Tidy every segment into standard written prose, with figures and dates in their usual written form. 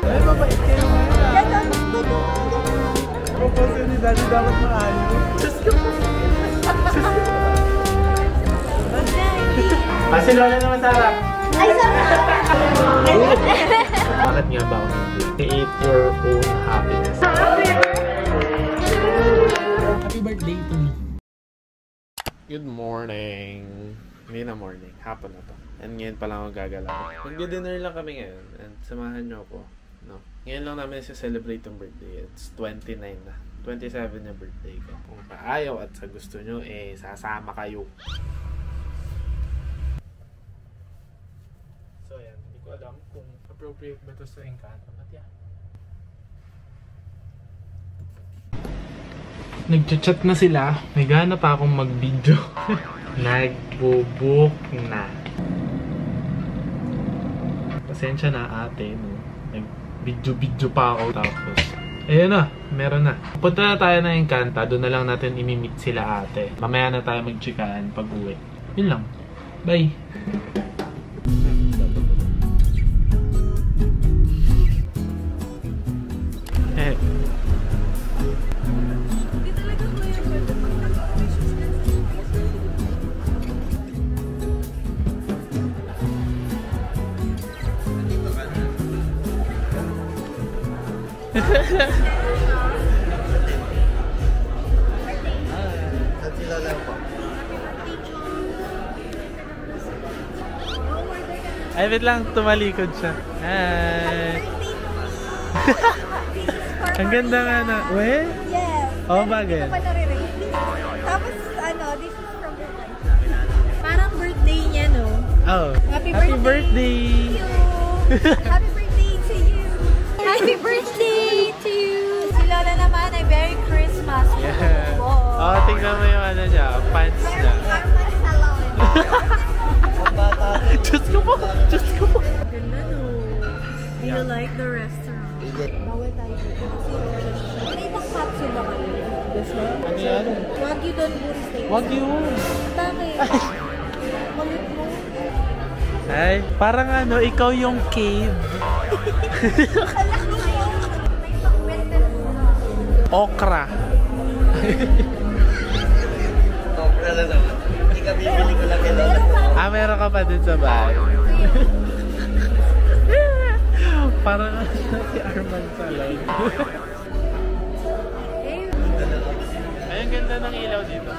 Ay, mabait kayo ngayon. Propose ni Daddy dapat maayos. Diyos ko po. Kasi Lola naman sarap. Ay, sarap! Bakit nga ba ako create your own happiness? Happy birthday to me. Good morning. Hindi na morning. Hapon na to. And ngayon pa lang ako gagalaw. Mag-dinner lang kami ngayon. And samahan nyo ako. No? Ngayon lang namin celebrate yung birthday. It's 29 na. 27 na birthday ko. Kung kaayaw at sa gusto nyo, sasama kayo. So yan, hindi ko alam kung appropriate ba ito sa Encanto. But yeah. Nag-chat na sila. May gana pa akong mag-video. Nagbo-book na. Pasensya na ate, no? Nag-video pa ako tapos. Ayun na, meron na. Punta na tayo ng Encanto. Doon na lang natin imi-meet sila ate. Mamaya na tayo mag-chikaan pag uwi. Yun lang. Bye! Ay, wait lang, tumalikod siya. Hi! Ang ganda nga na. Well? Yes. Oo, bagay. Tapos, this is from the parang birthday niya, no? Oh. Happy birthday! Happy birthday to you! Happy birthday to you! Si Lola naman ay Merry Christmas! Yeah. Oh, tingnan mo yung ano niya, pants niya. Arman Salon! Diyos ko po! Diyos ko po! Ganda, no? Do you like the restaurant? Bawal tayo dito kasi may ibang capsule ba kayo? Yes, ma'am. Ano yan? Wagyu Don Buri Steak. Wagyu! Bakit? Malit mo? Ay, parang ano, ikaw yung cave. Okra. Okra na naman. Hindi ka bibili ko lang kay Lola. Ah, meron ka pa din sa bahay. Parang si Arman Salon. Ay, ang ganda ng ilaw dito.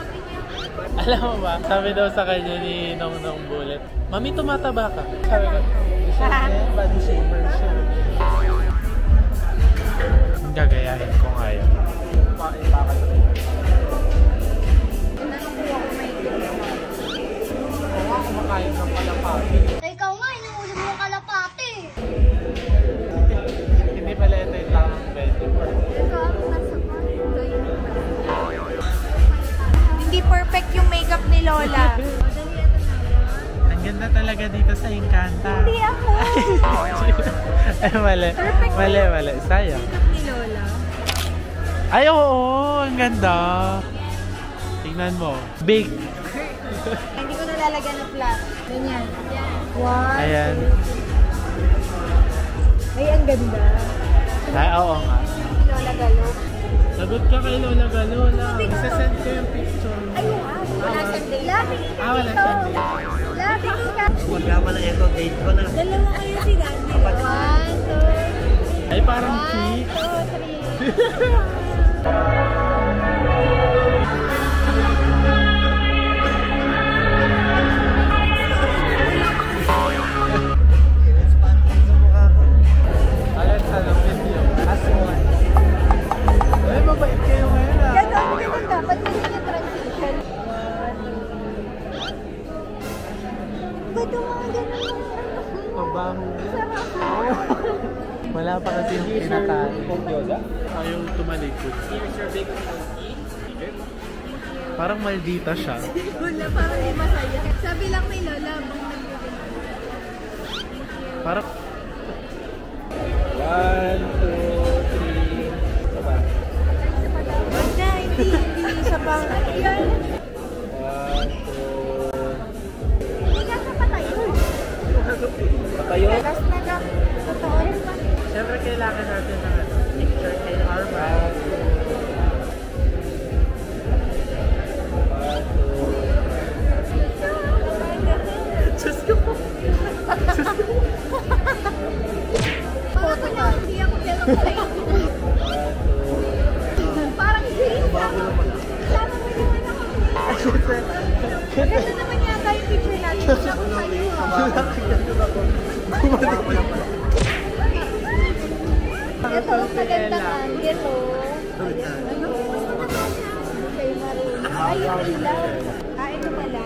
Alam mo ba, sabi daw sa kanya ni Nong Bullet, Mami, tumataba ka. Sabi ko, body shamer siya. Gagayahin ko ngayon. Kumakain ng kalapati. Ikaw nga, inuulit mo kalapati. Hindi pala ito yung tamang pwede. Hindi perfect yung makeup ni Lola. Ang ganda talaga dito sa Encanto. Hindi ako. Ay, mali. Perfect Mali. Sayang. Makeup ni Lola. Ay, oo. Ang ganda. Tingnan mo. Big. Hindi ko nalalagyan ng flat. Ganyan. Wow. Ayan. Ay, ang ganda. Ay, oo nga. Lola Galo. Lagot ka kay Lola Galola. Isasend ko yung picture. Ay, wow. Wala siyang date. Lapit ka dito. Wala siyang date. Lapit ka. Huwag nga pala ito, date ko na. Dalawa kayo si Daddy. 1, 2, Ay, parang cheek. 1, 2, 3. Ayan sa lapit yun. Aswan. Ay, mabait kayo ngayon ah. Ganun dapat kasi yung transition. Ba't yung mga ganun? Mabaho. Sarap. Wala pa kasi yung kinakain. Ayaw tumalikod. Parang maldita siya. Wala, parang di masaya. Sabi lang may Lola, bang nagbibigay. Parang 1, 2, 3. Saba. Wala, hindi siya pang... Yan. 1, 2. Hindi ka sa patayo. Patayo? Last na ka. Totoo. Siyempre kailangan natin ng picture kay Arma. Diyos ko po. Parang na, hindi ako pero sa'yo. Parang serious ako. Sama mo naman ako. Ganda naman yata yung picture natin. Ako sa'yo Ito, maganda ka. Ito. Ano? Kay Maruna. Ay, yun lang. Ito pala.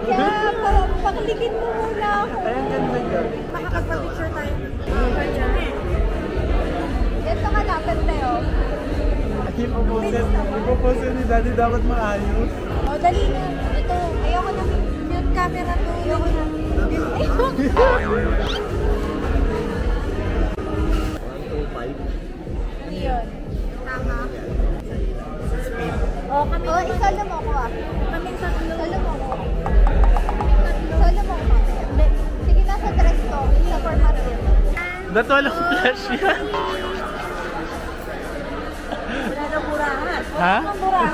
Yeah, pakalikin mo muna ako. Makakapag-picture tayo. Ito ka na, tayo. Ipopose ni Daddy dapat maayos. O, dali na. Ito, ayoko na mute camera to. Ayoko na. Ano yun? Tama. O, kami. O, isolo mo ako ah. Kami tatlo. Solo mo ako. Solo mo ako. Hindi. Sige, nasa dress ko. Sa format din. Ba't walang flash yan? Wala na burahan. Ha? Wala na burahan.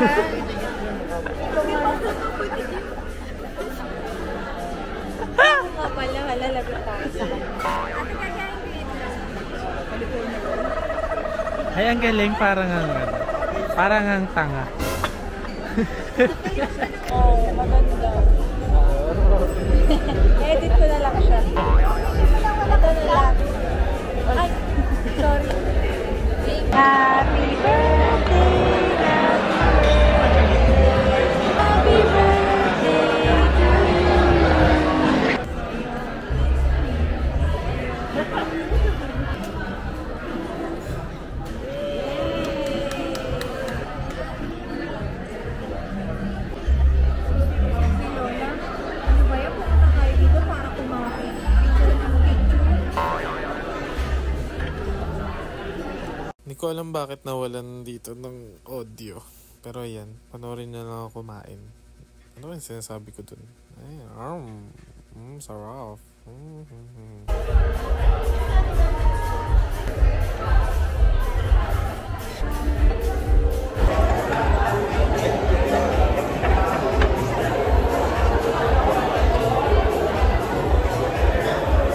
Nga pala, lagot tayo sa Ay, ang galing. Parang ang tanga. Oo, maganda. Edit ko na lang siya. Ito na lang. Ay, sorry. Happy birthday, happy birthday to you. Ano ba yan? Pumunta tayo dito para kumain. Hindi ko alam bakit nawalan dito ng audio. Pero ayan, panoorin na lang ako kumain. Ano ba yung sinasabi ko dun? Ay, sarap.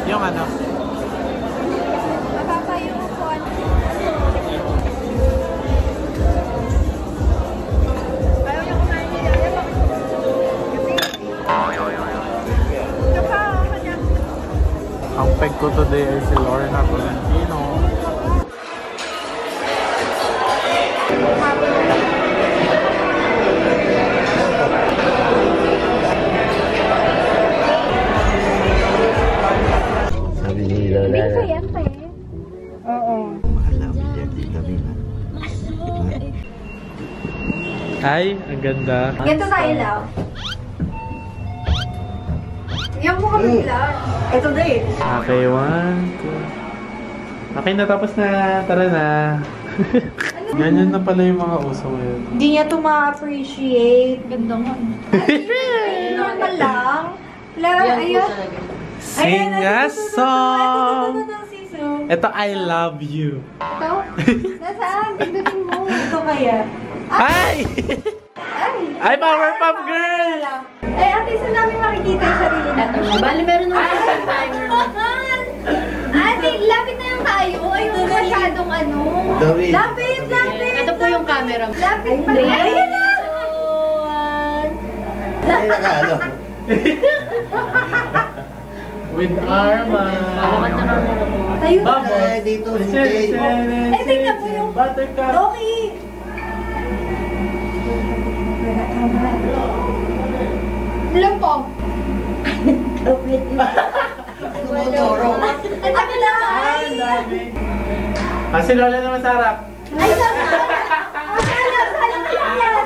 Yung ano? Mababa yung upuan. Ayaw niya kumain niya. Ang peg ko today ay si Lorna Valentino. Sabi ni Lola. Big ko yan, te. Oo. Ay, ang ganda. Ganito tayo lang. Yan mo kami lang. Ito din. Okay, 1, 2. Okay, natapos na. Tara na. Ganyan na pala yung mga uso ngayon. Hindi niya ito ma-appreciate. Ganda nga. Ay, normal lang. Ayun. Sing a song! Ito, I love you. Ito? Nasaan? Tignan mo. Ito kaya. Ay! Ay! Ay, Powerpuff Girl! Ay, ate, saan namin makikita yung sarili natin? Bali, meron naman yung timer. Ate, lapit na yung tayo. Ayun, masyadong ano. Lapit, lapit. Ito po yung camera. Lapit pa. Ayun na! Ay, nakalo. With Arma. Tayo. Ay, dito, hindi. Ay, tingnan mo yung Buttercup. Loki. Lampong. Tumuturo. Ano lang? Kasi Lola na masarap. Ay, sana.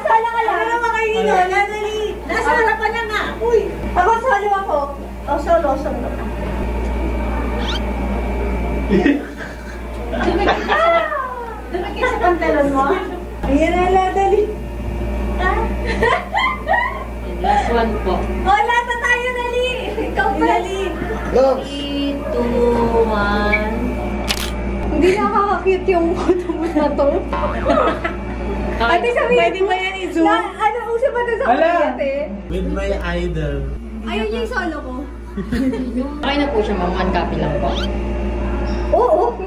Sala ka lang. Ano makainin na? Dali. Nasa harapan na nga. Uy. Ako, solo ako. Oh, solo. Dumikit sa pantalon mo? Ayan na, dali. Last one po. Oh, lata tayo, dali. Ikaw pa. Dali. Go! 3, 2, 1. Hindi nakaka-cute yung photo mo na to. Ate, sabihin Pwede ba yan i-zoom? Ano, uso ba ito sa ate? With my idol. Ayun yung solo ko. Okay na po siya, ma'am. Uncopy lang po. Oo.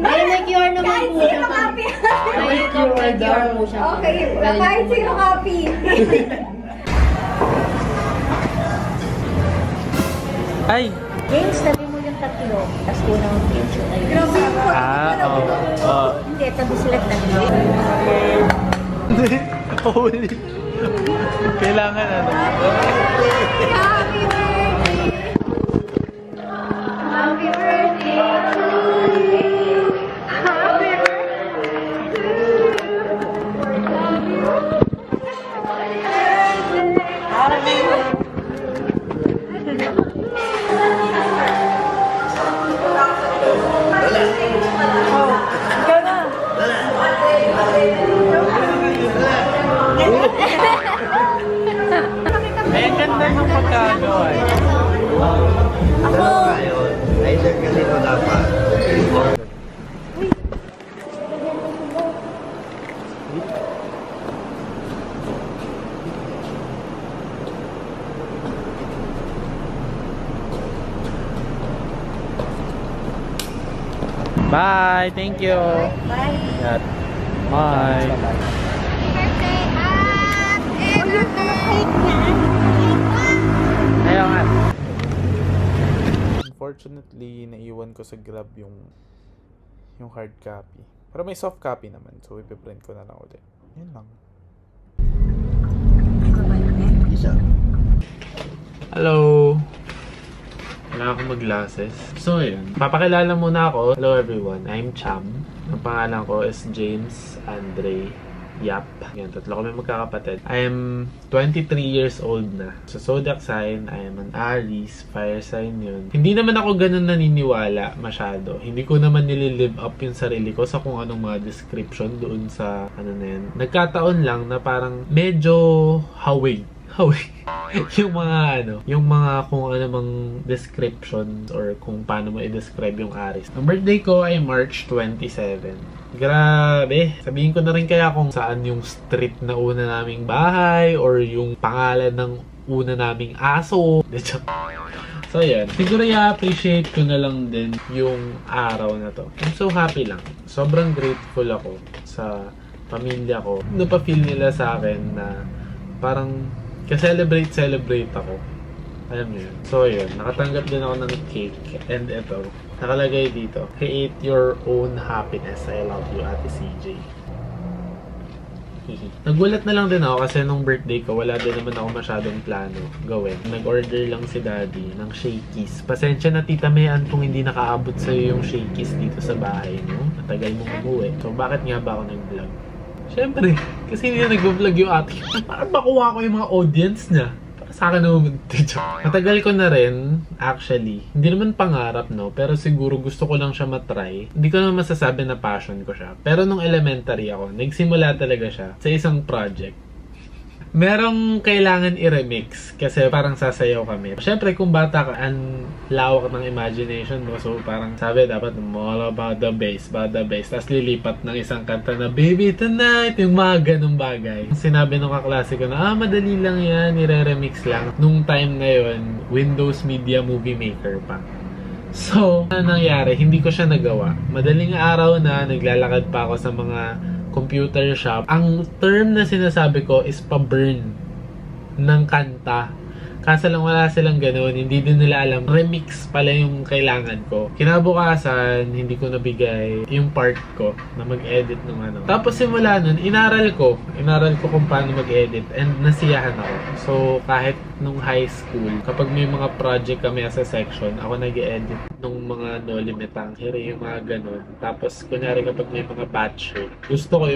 Ay, may QR naman Kahit po siya, sino ma'am. copy. May QR po siya, ma'am. Okay, kahit sino copy. Ay! James, tabi mo yung tatlo. Tapos unang picture tayo. Grabe yung photo. Hindi, tabi sila tatlo. Holy! Kailangan ano? Happy birthday! Happy birthday to you! Happy birthday to Ay, ang ganda ng pagkagawa eh. Dalawa kayo. Either ganito dapat. Bye! Thank you! Bye. Yan. Bye! birthday! Happy birthday! Ayaw nga. Unfortunately, naiwan ko sa Grab yung hard copy. Pero may soft copy naman. So, ipiprint ko na lang ulit. Yun lang. Isa. Hello! Wala akong mag-glasses. So, yun. Papakilala muna ako. Hello everyone. I'm Cham. Ang pangalan ko is James Andre Yap. Yan, tatlo kami magkakapatid. I am 23 years old na. So, zodiac sign, I am an Aries. Fire sign yun. Hindi naman ako ganun naniniwala masyado. Hindi ko naman nililive up yung sarili ko sa kung anong mga description doon sa ano na yun. Nagkataon lang na parang medyo hawig. Yung mga kung ano mang descriptions or kung paano mo i-describe yung Aries. Ang birthday ko ay March 27. Grabe! Sabihin ko na rin kaya kung saan yung street na una naming bahay or yung pangalan ng una naming aso. So yan. Siguro i-appreciate ko na lang din yung araw na to. I'm so happy lang. Sobrang grateful ako sa pamilya ko. Napafeel nila sa akin na parang ka-celebrate ako. Alam niyo yun. So, yun. Nakatanggap din ako ng cake. And ito, nakalagay dito, create your own happiness. I love you, Ate CJ. Nagulat na lang din ako kasi nung birthday ko, wala din naman ako masyadong plano gawin. Nag-order lang si Daddy ng shakies. Pasensya na Tita Mayan kung hindi nakaabot sa'yo yung shakies dito sa bahay mo. Matagal mong umuwi. So, bakit nga ba ako nag-vlog? Siyempre, kasi hindi na nag-vlog yung ate. Parang makuha ko yung mga audience niya. Para sa akin naman, matagal ko na rin, actually. Hindi naman pangarap, no? Pero siguro gusto ko lang siya matry. Hindi ko naman masasabi na passion ko siya. Pero nung elementary ako, nagsimula talaga siya sa isang project. Merong kailangan i-remix kasi parang sasayaw kami. Siyempre, kung bata ka, ang lawak ng imagination mo. So, parang sabi, dapat all about the bass, Tapos lilipat ng isang kanta na, Baby Tonight, yung mga ganung bagay. Sinabi nung kaklase ko na, madali lang yan, i-remix lang. Nung time na yun, Windows Media Movie Maker pa. So, ano nangyari? Hindi ko siya nagawa. Madaling araw na, naglalakad pa ako sa mga computer shop. Ang term na sinasabi ko is pa-burn ng kanta. Kaso lang wala silang ganoon, hindi din nila alam. Remix pala yung kailangan ko. Kinabukasan, hindi ko nabigay yung part ko na mag-edit ng ano. Tapos simula nun, inaral ko kung paano mag-edit and nasiyahan ako. So, kahit nung high school, kapag may mga project kami as a section, ako nag-edit nung mga No Limit Angkere, yung mga ganun. Tapos, kunyari kapag may mga batch shoot, gusto ko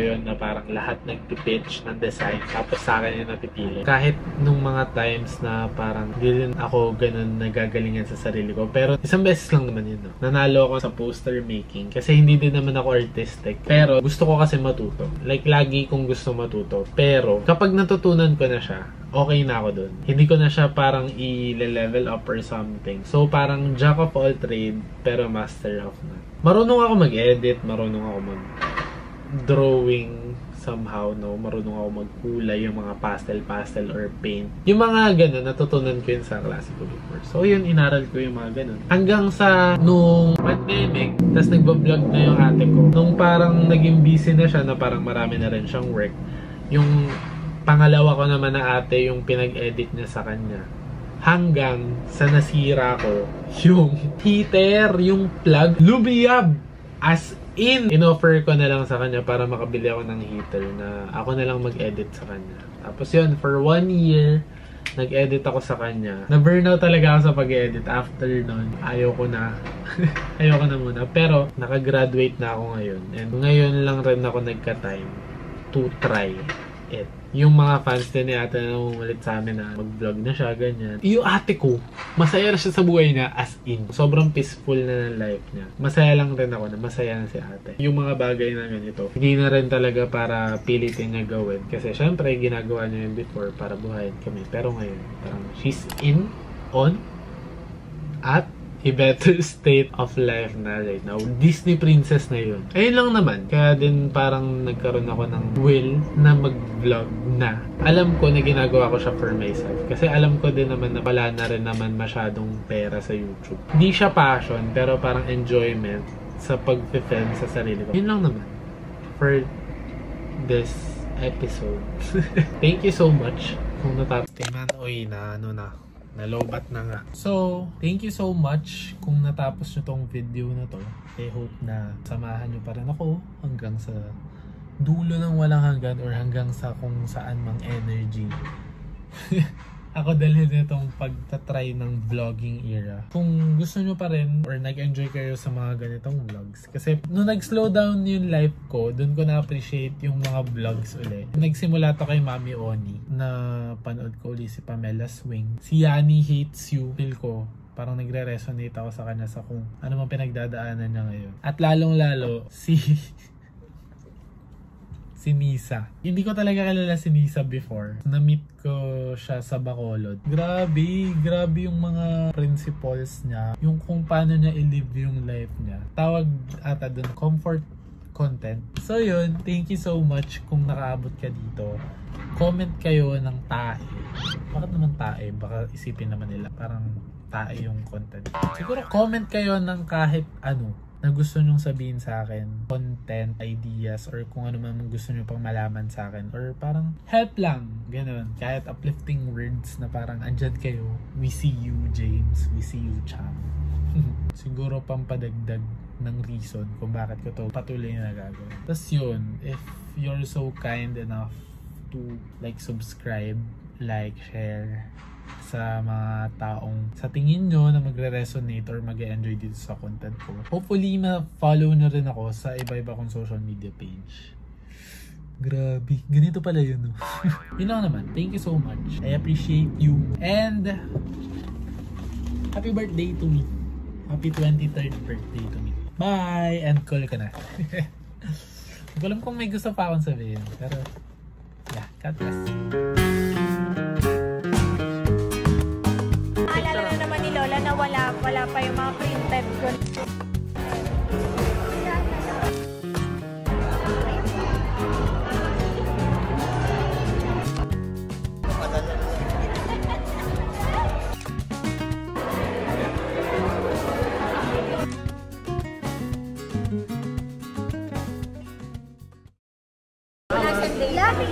yun na parang lahat nag-pitch ng design, tapos sa akin yung napipili. Kahit nung mga times na parang hindi rin ako ganun nagagalingan sa sarili ko, pero isang beses lang naman yun, no? Nanalo ako sa poster making, kasi hindi din naman ako artistic, pero gusto ko kasi matuto. Like, lagi kong gusto matuto. Pero, kapag natutunan ko na siya, okay na ako dun. Hindi ko na siya parang i-level up or something. So, parang jack of all trade, pero master of none. Marunong ako mag-edit, marunong ako mag-drawing somehow, no? Marunong ako magkulay, yung mga pastel or paint. Yung mga ganun, natutunan ko yun sa klase ko before. So, yun, inaral ko yung mga ganun. Hanggang sa nung pandemic, tas nagbablog na yung ate ko. Nung parang naging busy na siya, na parang marami na rin siyang work, yung pangalawa ko naman na ate yung pinag-edit niya sa kanya. Hanggang sa nasira ko yung heater, yung plug, lumiyab! As in, in-offer ko na lang sa kanya para makabili ako ng heater na ako na lang mag-edit sa kanya. Tapos yun, for 1 year, nag-edit ako sa kanya. Na-burnout talaga ako sa pag-edit. After nun, ayoko na. Ayoko na muna. Pero, nakagraduate na ako ngayon. And ngayon lang rin ako nagka-time to try it. Yung mga fans din ni ate na umulit sa amin na mag-vlog na siya, ganyan. Yung ate ko, masaya na siya sa buhay niya as in. Sobrang peaceful na ng life niya. Masaya lang rin ako na masaya na si ate. Yung mga bagay na ganito, hindi na rin talaga para pilitin niya gawin. Kasi syempre, ginagawa niya yun before para buhayin kami. Pero ngayon, parang she's on, at a better state of life na right now. Disney princess na yun. Ayun lang naman. Kaya din parang nagkaroon ako ng will na mag-vlog na. Alam ko na ginagawa ko siya for myself. Kasi alam ko din naman na wala na rin naman masyadong pera sa YouTube. Hindi siya passion, pero parang enjoyment sa pag-film sa sarili ko. Yun lang naman. For this episode. Thank you so much. Kung natapos. Oy, nalobat na nga. So, thank you so much kung natapos nyo tong video na to. I hope na samahan nyo pa rin ako hanggang sa dulo ng walang hanggan or hanggang sa kung saan mang energy. Ako dahil nitong pagtatry ng vlogging era. Kung gusto nyo pa rin or nag-enjoy kayo sa mga ganitong vlogs. Kasi nung nag-slow down yung life ko, dun ko na-appreciate yung mga vlogs ulit. Nagsimula to kay Mami Oni na panood ko ulit si Pamela Swing. Si Yani Hates You. Feel ko parang nagre-resonate ako sa kanya sa kung ano man pinagdadaanan niya ngayon. At lalong-lalo si Nisa. Hindi ko talaga kilala si Nisa before. Na-meet ko siya sa Bacolod. Grabe yung mga principles niya. Yung kung paano niya i-live yung life niya. Tawag ata dun, comfort content. So yun, thank you so much kung nakaabot ka dito. Comment kayo ng tae. Bakit naman tae? Baka isipin naman nila parang tae yung content. Siguro comment kayo ng kahit ano na gusto nyong sabihin sa akin, content, ideas, or kung ano man gusto nyo pang malaman sa akin, or parang help lang, ganun, kahit uplifting words na parang andyan kayo, we see you James, we see you Cham. Siguro pampadagdag ng reason kung bakit ko to patuloy na gagawin. Tapos yun, if you're so kind enough to like subscribe, like, share sa mga taong sa tingin nyo na magre-resonate or mag-enjoy dito sa content ko. Hopefully, ma-follow na rin ako sa iba-iba kong social media page. Grabe. Ganito pala yun, no? Yun lang naman. Thank you so much. I appreciate you. And happy birthday to me. Happy 23rd birthday to me. Bye! And call ka na. Hindi ko alam kung may gusto pa akong sabihin. Pero, yeah. God bless. Na wala pa yung mga printed ko. Love